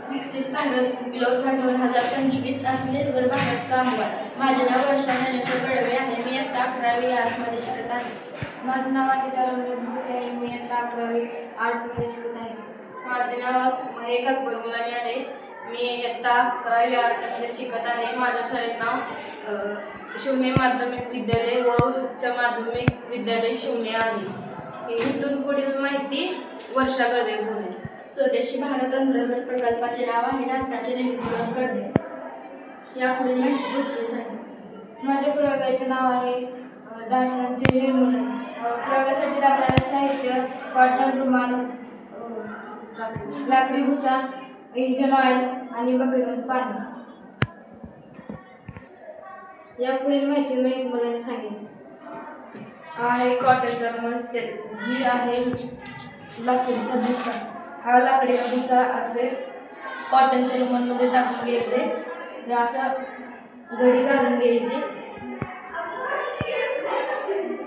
विकसित भारत विलोथान 2025 आत्मनिर्भर भारत कामगार. माझे नाव वर्षा ज्ञानेश्वर बडवे आहे. मी इयत्ता 11वी आर्टमध्ये शिकत आहे. माझे नाव अनिता रवनीत भोसले आहे. मी इयत्ता 11वी आर्टमध्ये शिकत आहे. माझे नाव महेक अकबर मुलानी आहे. मी इयत्ता 11वी आर्टमध्ये शिकत आहे. माझ्या शाळेत नाव शिवने माध्यमिक विद्यालय व उच्च माध्यमिक विद्यालय शिवने आहे. इथून पुढील माहिती वर्षा कडे बोलेल. स्वदेशी भारत अंतर्गत प्रकल्पाचे नाव आहे डासाचे निर्मूलन करणे. यापुढील माहिती भोसले सांगेल. माझ्या प्रयोगाचे नाव आहे डासांचे निर्मूलन. प्रयोगासाठी लागणारे साहित्य कॉटन रुमाल, लाकडी भुसा, इंजन ऑइल आणि बकेटून पाणी. यापुढील माहिती मी एक मुलाने सांगेल. आहे कॉटनचा रुमाल, ही आहे लाकडीचा भुसा. हा लाकडीचा भुसा असे कॉटनच्या रुमालमध्ये टाकून घ्यायचे. हे असं घडी घालून घ्यायची,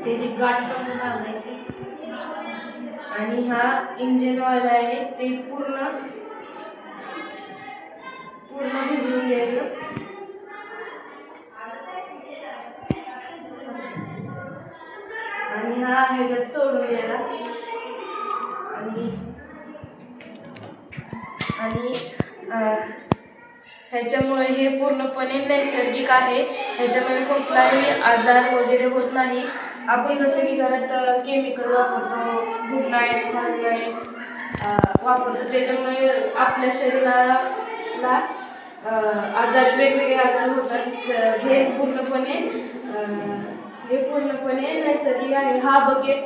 त्याची गाठ पण लावायची. आणि हा इंजिन ऑइल आहे, ते पूर्ण भिजवून घ्यायचं. आणि हा ह्याच्यात सोडून द्यायला. आणि ह्याच्यामुळे हे पूर्णपणे नैसर्गिक आहे. ह्याच्यामुळे कुठलाही आजार वगैरे होत नाही. आपण जसं की घरात केमिकल वापरतो, गुड नाईट वापरतो, त्याच्यामुळे आपल्या शरीराला आजार, वेगवेगळे आजार होतात. हे पूर्णपणे नैसर्गिक आहे. हा बकेट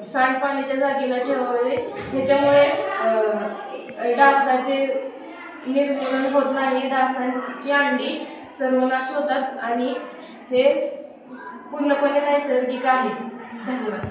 सांडपाण्याच्या जागेला ठेवावे. ह्याच्यामुळे डासाचे निर्मूलन होत नाही. डासांची अंडी सर्वनाश होतात आणि हे पूर्णपणे नैसर्गिक आहे. धन्यवाद.